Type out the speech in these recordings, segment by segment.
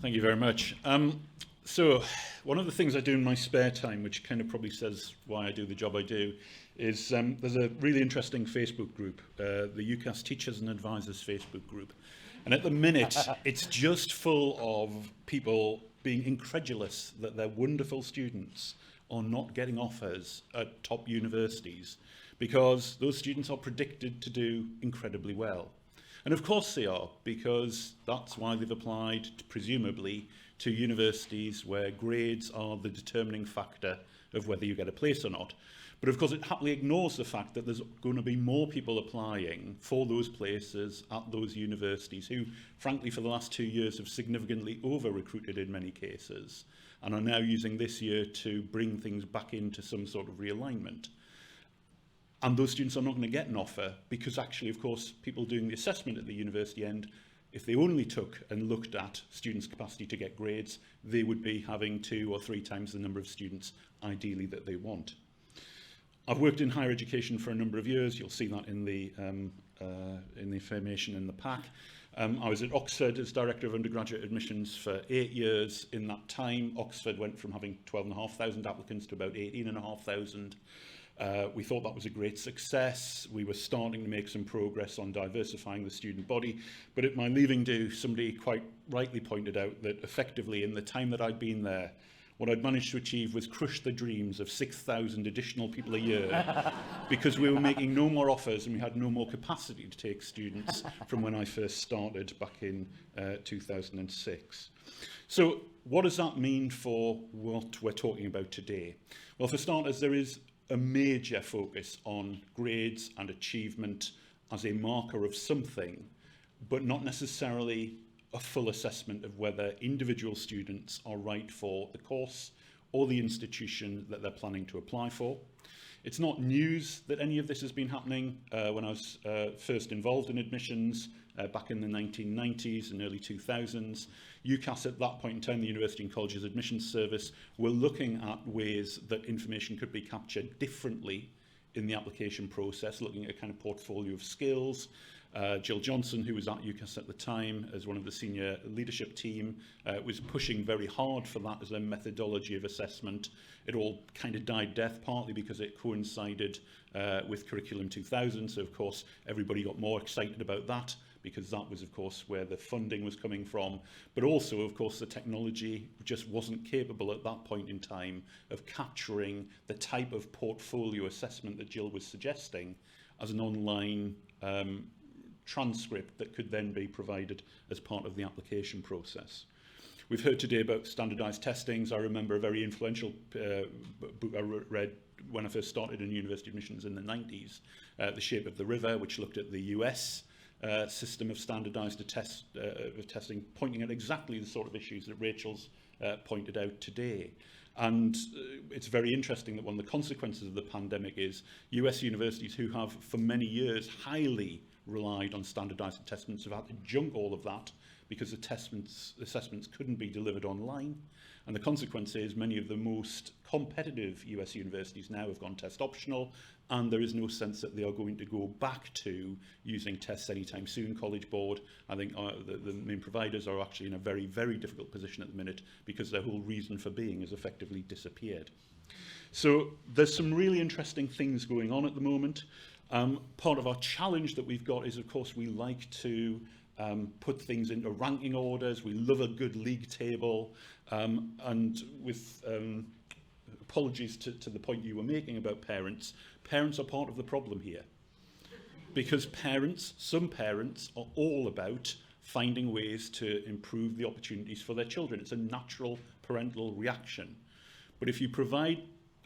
Thank you very much. So one of the things I do in my spare time, which kind of probably says why I do the job I do, is there's a really interesting Facebook group, the UCAS Teachers and Advisors Facebook group. And at the minute, it's just full of people being incredulous that their wonderful students are not getting offers at top universities because those students are predicted to do incredibly well. And of course they are, because that's why they've applied, presumably, to universities where grades are the determining factor of whether you get a place or not. But of course it happily ignores the fact that there's going to be more people applying for those places at those universities who, frankly, for the last 2 years have significantly over-recruited in many cases and are now using this year to bring things back into some sort of realignment. And those students are not going to get an offer because actually, of course, people doing the assessment at the university end, if they only took and looked at students' capacity to get grades, they would be having 2 or 3 times the number of students, ideally, that they want. I've worked in higher education for a number of years. You'll see that in the information in the pack. I was at Oxford as Director of Undergraduate Admissions for 8 years. In that time, Oxford went from having 12,500 applicants to about 18,500. We thought that was a great success. We were starting to make some progress on diversifying the student body. But at my leaving do, somebody quite rightly pointed out that effectively in the time that I'd been there, what I'd managed to achieve was crush the dreams of 6,000 additional people a year because we were making no more offers and we had no more capacity to take students from when I first started back in 2006. So what does that mean for what we're talking about today? Well, for starters, there is a major focus on grades and achievement as a marker of something, but not necessarily a full assessment of whether individual students are right for the course or the institution that they're planning to apply for. It's not news that any of this has been happening. When I was first involved in admissions back in the 1990s and early 2000s, UCAS at that point in time, the University and Colleges Admissions Service, were looking at ways that information could be captured differently in the application process, looking at a kind of portfolio of skills. Jill Johnson, who was at UCAS at the time as one of the senior leadership team, was pushing very hard for that as a methodology of assessment. It all kind of died death, partly because it coincided with Curriculum 2000, so of course everybody got more excited about that because that was of course where the funding was coming from, but also of course the technology just wasn't capable at that point in time of capturing the type of portfolio assessment that Jill was suggesting as an online transcript that could then be provided as part of the application process. We've heard today about standardised testings. I remember a very influential book I read when I first started in university admissions in the 90s, The Shape of the River, which looked at the US system of standardised testing, pointing at exactly the sort of issues that Rachel's pointed out today. And it's very interesting that one of the consequences of the pandemic is US universities who have for many years highly relied on standardised assessments have had to junk all of that because the assessments couldn't be delivered online. And the consequence is many of the most competitive US universities now have gone test optional, and there is no sense that they are going to go back to using tests anytime soon. College Board, I think the main providers are actually in a very, very difficult position at the minute because their whole reason for being has effectively disappeared. So there's some really interesting things going on at the moment. Part of our challenge that we've got is, of course, we like to put things into ranking orders. We love a good league table. And with apologies to the point you were making about parents, parents are part of the problem here. Because some parents are all about finding ways to improve the opportunities for their children. It's a natural parental reaction. But if you provide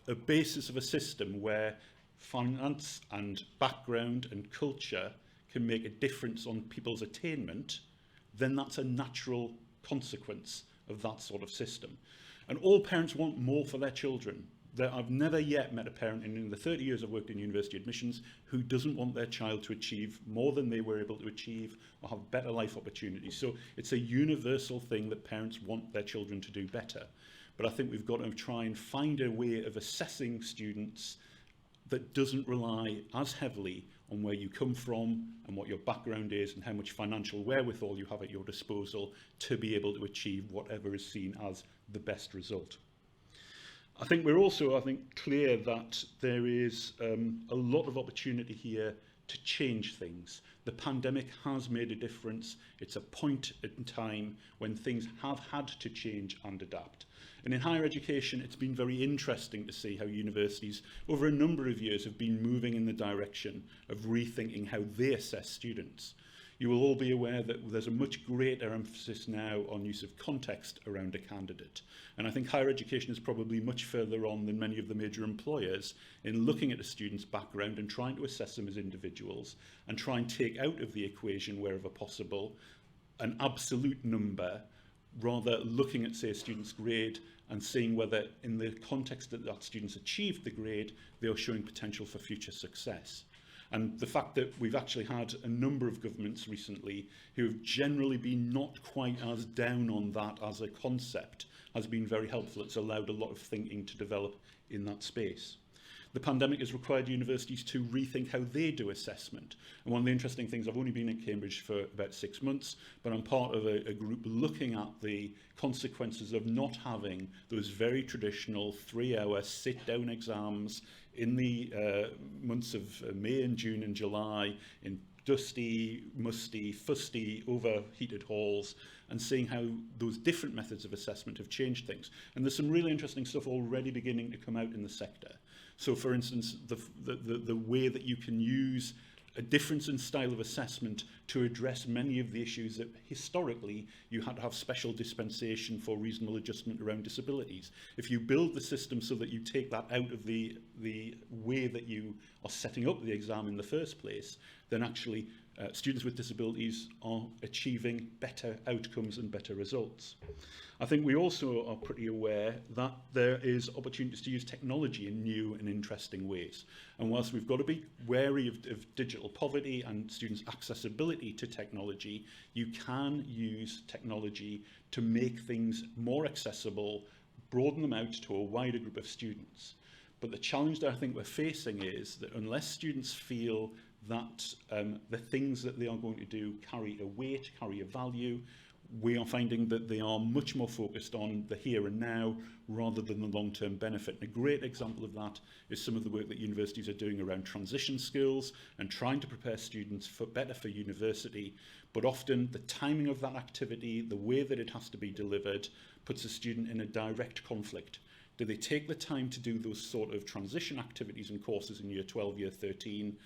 a basis of a system where finance and background and culture can make a difference on people's attainment, then that's a natural consequence of that sort of system. And all parents want more for their children. I've never yet met a parent in the 30 years I've worked in university admissions who doesn't want their child to achieve more than they were able to achieve or have better life opportunities. So it's a universal thing that parents want their children to do better. But I think we've got to try and find a way of assessing students that doesn't rely as heavily on where you come from and what your background is and how much financial wherewithal you have at your disposal to be able to achieve whatever is seen as the best result. I think we're also, clear that there is a lot of opportunity here to change things. The pandemic has made a difference. It's a point in time when things have had to change and adapt. And in higher education, it's been very interesting to see how universities over a number of years have been moving in the direction of rethinking how they assess students. You will all be aware that there's a much greater emphasis now on use of context around a candidate. And I think higher education is probably much further on than many of the major employers in looking at a student's background and trying to assess them as individuals and try and take out of the equation wherever possible an absolute number, rather looking at, say, a student's grade and seeing whether in the context that that student's achieved the grade, they are showing potential for future success. And the fact that we've actually had a number of governments recently who have generally been not quite as down on that as a concept has been very helpful. It's allowed a lot of thinking to develop in that space. The pandemic has required universities to rethink how they do assessment. And one of the interesting things, I've only been at Cambridge for about 6 months, but I'm part of a group looking at the consequences of not having those very traditional 3-hour sit-down exams in the months of May and June and July in dusty, musty, fusty, overheated halls, and seeing how those different methods of assessment have changed things. And there's some really interesting stuff already beginning to come out in the sector. So, for instance, the way that you can use a difference in style of assessment to address many of the issues that historically you had to have special dispensation for reasonable adjustment around disabilities. If you build the system so that you take that out of the way that you are setting up the exam in the first place, then actually students with disabilities are achieving better outcomes and better results. I think we also are pretty aware that there is opportunities to use technology in new and interesting ways. And whilst we've got to be wary of digital poverty and students' accessibility to technology, you can use technology to make things more accessible, broaden them out to a wider group of students. But the challenge that I think we're facing is that unless students feel that the things that they are going to do carry a weight, carry a value, we are finding that they are much more focused on the here and now rather than the long-term benefit. And a great example of that is some of the work that universities are doing around transition skills and trying to prepare students better for university. But often the timing of that activity, the way that it has to be delivered, puts a student in a direct conflict. Do they take the time to do those sort of transition activities and courses in year 12, year 13,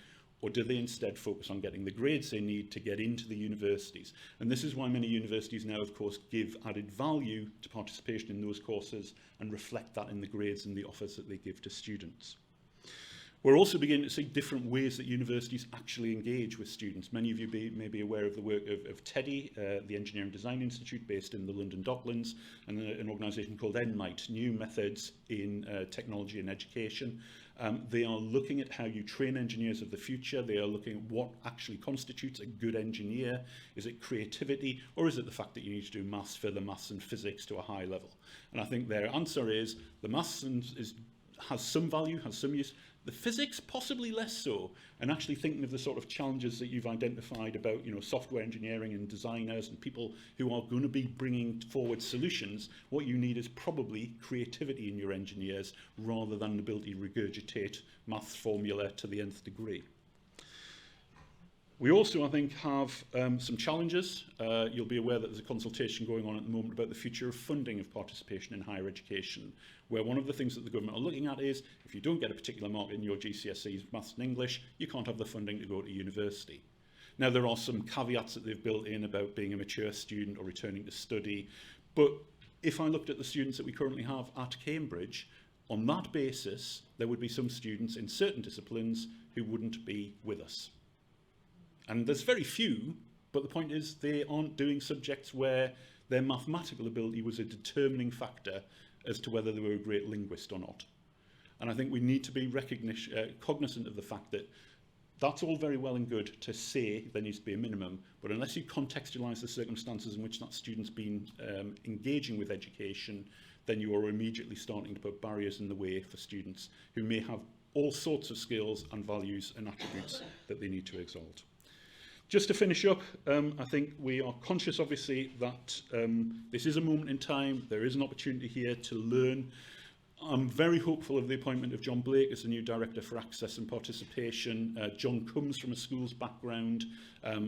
or do they instead focus on getting the grades they need to get into the universities? And this is why many universities now, of course, give added value to participation in those courses and reflect that in the grades and the offers that they give to students. We're also beginning to see different ways that universities actually engage with students. Many of you may be aware of the work of TEDI, the Engineering Design Institute based in the London Docklands, and an organisation called NMITE, New Methods in Technology and Education. They are looking at how you train engineers of the future. They are looking at what actually constitutes a good engineer. Is it creativity, or is it the fact that you need to do maths for the maths and physics to a high level? And I think their answer is the maths has some value, has some use. The physics, possibly less so. And actually thinking of the sort of challenges that you've identified about, software engineering and designers and people who are going to be bringing forward solutions, what you need is probably creativity in your engineers rather than the ability to regurgitate maths formula to the nth degree. We also, I think, have some challenges. You'll be aware that there's a consultation going on at the moment about the future of funding of participation in higher education, where one of the things that the government are looking at is, if you don't get a particular mark in your GCSEs, maths and English, you can't have the funding to go to university. Now, there are some caveats that they've built in about being a mature student or returning to study, but if I looked at the students that we currently have at Cambridge, on that basis, there would be some students in certain disciplines who wouldn't be with us. And there's very few, but the point is they aren't doing subjects where their mathematical ability was a determining factor as to whether they were a great linguist or not. And I think we need to be cognizant of the fact that that's all very well and good to say there needs to be a minimum, but unless you contextualise the circumstances in which that student's been engaging with education, then you are immediately starting to put barriers in the way for students who may have all sorts of skills and values and attributes that they need to exalt. Just to finish up, I think we are conscious, obviously, that this is a moment in time. There is an opportunity here to learn. I'm very hopeful of the appointment of John Blake as the new Director for Access and Participation. John comes from a schools background.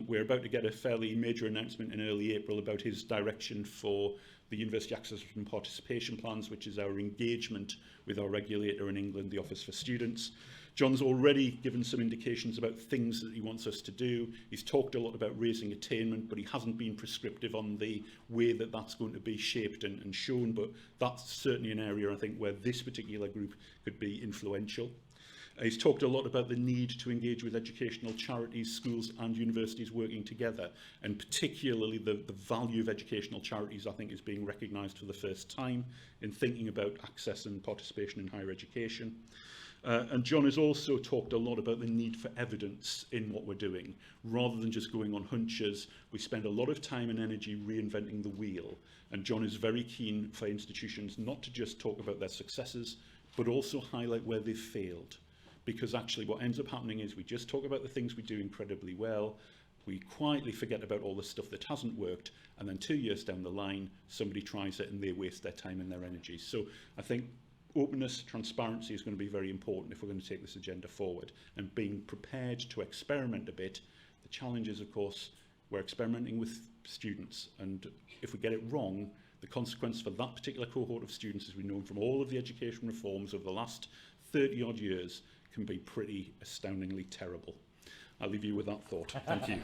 We're about to get a fairly major announcement in early April about his direction for the University Access and Participation Plans, which is our engagement with our regulator in England, the Office for Students. John's already given some indications about things that he wants us to do. He's talked a lot about raising attainment, but he hasn't been prescriptive on the way that that's going to be shaped and shown. But that's certainly an area, I think, where this particular group could be influential. He's talked a lot about the need to engage with educational charities, schools and universities working together, and particularly the value of educational charities, I think, is being recognised for the first time in thinking about access and participation in higher education. And John has also talked a lot about the need for evidence in what we're doing. Rather than just going on hunches, we spend a lot of time and energy reinventing the wheel. And John is very keen for institutions not to just talk about their successes, but also highlight where they've failed. Because actually what ends up happening is we just talk about the things we do incredibly well, we quietly forget about all the stuff that hasn't worked, and then 2 years down the line, somebody tries it and they waste their time and their energy. So I think openness, transparency is going to be very important if we're going to take this agenda forward, and being prepared to experiment a bit. The challenge is, of course, we're experimenting with students, and if we get it wrong, the consequence for that particular cohort of students, as we know from all of the education reforms of the last 30 odd years, can be pretty astoundingly terrible. I'll leave you with that thought. Thank you.